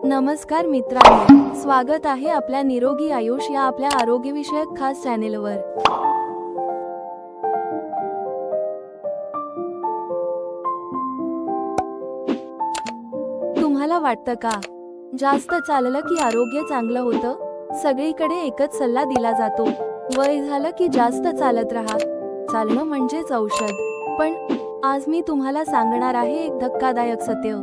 नमस्कार मित्रांनो, स्वागत आहे आपल्या निरोगी आयुष या आपल्या आरोग्यविषयक खास चॅनेलवर। तुम्हाला वाटतं का जास्त चाललं की आरोग्य चांगलं होतं? सगळीकडे एकच सल्ला दिला जातो, वय झालं की जास्त चालत राहा, चालणं म्हणजेच औषध। पण आज मी तुम्हाला सांगणार आहे एक धक्कादायक सत्य।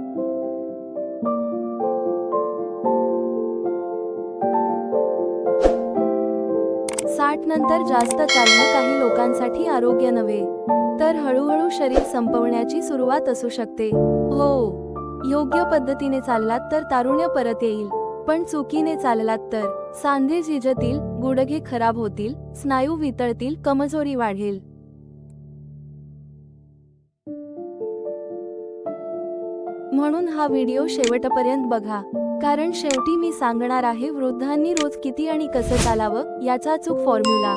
60 नंतर जास्त चालणं काही लोकांसाठी आरोग्य नव्हे, तर हळूहळू शरीर संपवण्याची सुरुवात असू शकते। हो, योग्य पद्धतीने चाललात तर तारुण्य परत येईल, पण चुकीने चाललात तर सांधे झिजतील, गुडघे खराब होतील, स्नायू वितळतील, कमजोरी वाढेल। म्हणून हा व्हिडिओ शेवटपर्यंत बघा, कारण शेवटी मी सांगणार आहे वृद्धांनी रोज किती आणि कसं चालावं याचा अचूक फॉर्म्युला।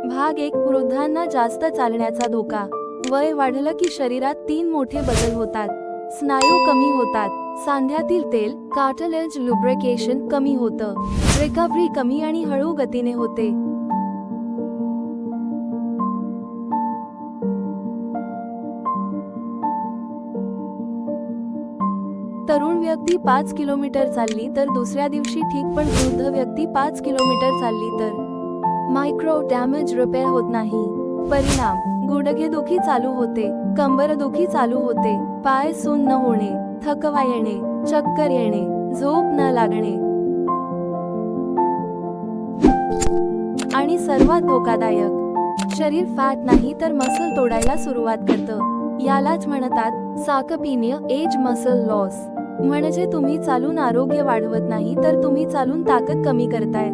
भाग 1, वृद्धांना जास्त चालण्याचा धोका। वय वाढलं की शरीरात 3 मोठे बदल होतात। स्नायू कमी होतात, सांध्यातील तेल कार्टिलेज लुब्रिकेशन कमी होतं, रिकव्हरी कमी आणि हळू गतीने होते। तरुण व्यक्ती 5 किलोमीटर चालली तर दुसऱ्या दिवशी ठीक, पण वृद्ध व्यक्ती 5 किलोमीटर चालली तर मायक्रो डॅमेज रिपेअर होत नाही। परिणाम, गुडघेदुखी चालू होते, कंबरदुखी चालू होते, पाय सून न होणे, थकवा येणे, चक्कर येणे, झोप न लागणे आणि सर्वात धोकादायक, शरीर फॅट नाही तर मसल तोडायला सुरुवात करतं। यालाच म्हणतात साकपीनिय एज मसल लॉस। म्हणजे तुम्ही चालून आरोग्य वाढवत नाही, तर तुम्ही चालून ताकद कमी करताय।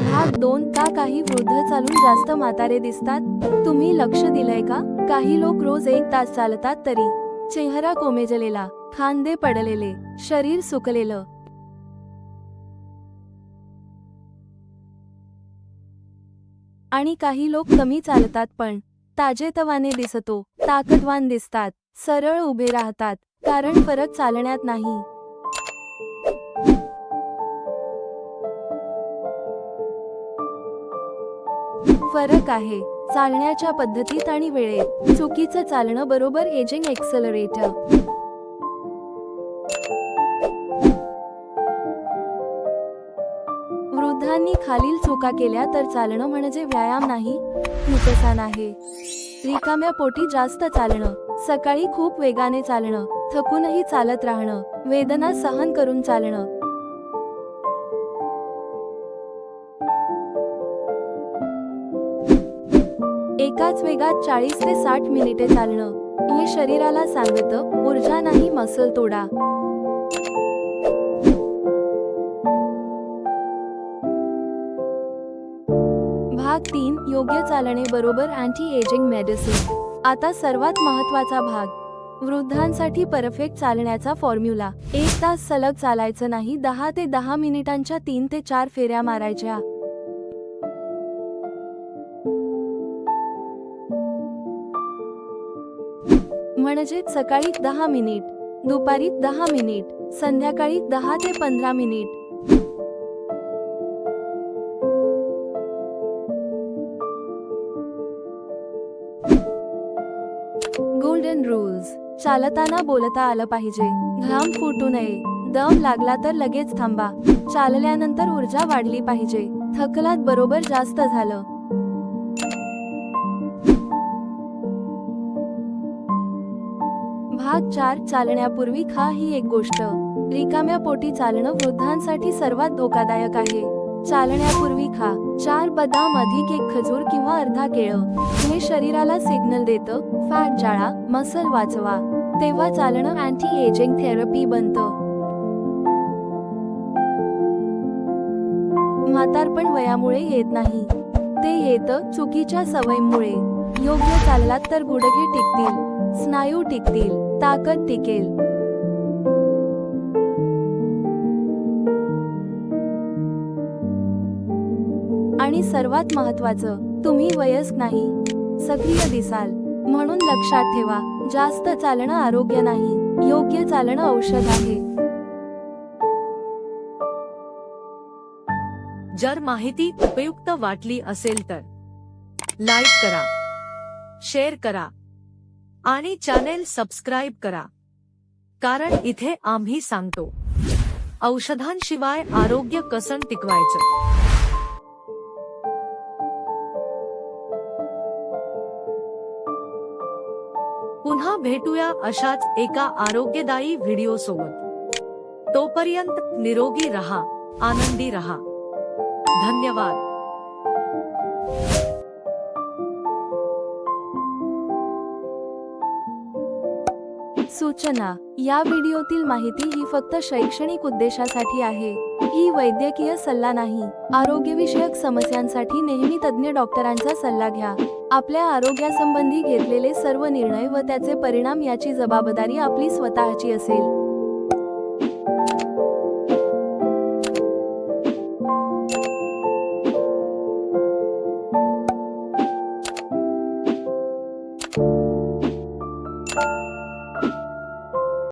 भाग 2, का काही वृद्ध चालून जास्त म्हातारे दिसतात? तुम्ही लक्ष दिलंय का? काही लोक रोज 1 तास चालतात तरी चेहरा कोमेजलेला, खांदे पडलेले, शरीर सुकलेलं। आणि काही लोक कमी चालतात पण ताजेतवाने दिसतो, ताकदवान दिसतात, सरळ उभे राहतात, कारण फरक चालण्यात नाही, फरक आहे चालण्याच्या पद्धतीत आणि वेळेत। चुकीचं चालणं बरोबर एजिंग एक्सेलरेटर। वृद्धांनी खालील चुका केल्या तर चालणं म्हणजे व्यायाम नाही, नुकसान आहे। रिकाम्या पोटी जास्त चालणं, सकाळी खूप वेगाने चालणं, थकूनही चालत राहणं, वेदना सहन करून चालणं, एकाच वेगात 40 ते 60 मिनिटे चालणं, हे शरीराला सांगतं ऊर्जा नाही, मसल तोडा। भाग 3, योग्य चालणे बरोबर अँटी एजिंग मेडिसिन। आता सर्वात महत्त्वाचा भाग, वृद्धांसाठी परफेक्ट चालण्याचा फॉर्म्युला। 1 तास सलग चालायचं नाही, 10 ते 10 मिनिटांच्या 3 ते 4 फेऱ्या मारायच्या। म्हणजेच सकाळी 10 मिनिट, दुपारी 10 मिनिट, संध्याकाळी 10 ते 15 मिनिट। गोल्डन रूल्स, चालताना बोलता आलं पाहिजे, घाम फुटू नये, दम लागला तर लगेच थांबा, चालल्यानंतर ऊर्जा वाढली पाहिजे, थकलात बरोबर जास्त झालं। भाग 4, चालण्यापूर्वी खा ही एक गोष्ट। रिकाम्या पोटी चालणं वृद्धांसाठी सर्वात धोकादायक आहे। चालण्यापूर्वी खा 4 बदाम अधिक 1 खजूर किंवा अर्धा केळं। हे शरीराला सिग्नल देतं फॅट जाळा, मसल वाचवा, तेव्हा चालणं अँटी एजिंग थेरपी बनतं। म्हातारपण वयामुळे येत नाही, ते येतं चुकीच्या सवयींमुळे। योग्य चाललात तर गुडघे टिकतील, स्नायू टिकतील, ताकद टिकेल. आणि सर्वात महत्त्वाचं, तुम्ही वयस्क नाही, सक्रिय दिसाल. म्हणून लक्षात ठेवा, जास्त चालणं आरोग्य नाही, योग्य चालणं औषध आहे. जर माहिती उपयुक्त वाटली असेल तर लाईक करा, शेअर करा आणि चॅनेल सबस्क्राईब करा. कारण इथे आम्ही सांगतो औषधांशिवाय आरोग्य कसं टिकवायचं. पुन्हा भेटूया अशाच एका आरोग्यदायी व्हिडिओ सोबत. तोपर्यंत निरोगी रहा, आनंदी रहा. धन्यवाद. सूचना: या व्हिडिओतील माहिती ही फक्त शैक्षणिक उद्देशासाठी आहे. ही वैद्यकीय सल्ला नाही. आरोग्यविषयक समस्यांसाठी नेहमी तज्ञ डॉक्टरांचा सल्ला घ्या. आपल्या आरोग्यासंबंधी घेतलेले सर्व निर्णय व त्याचे परिणाम याची जबाबदारी आपली स्वतःची असेल.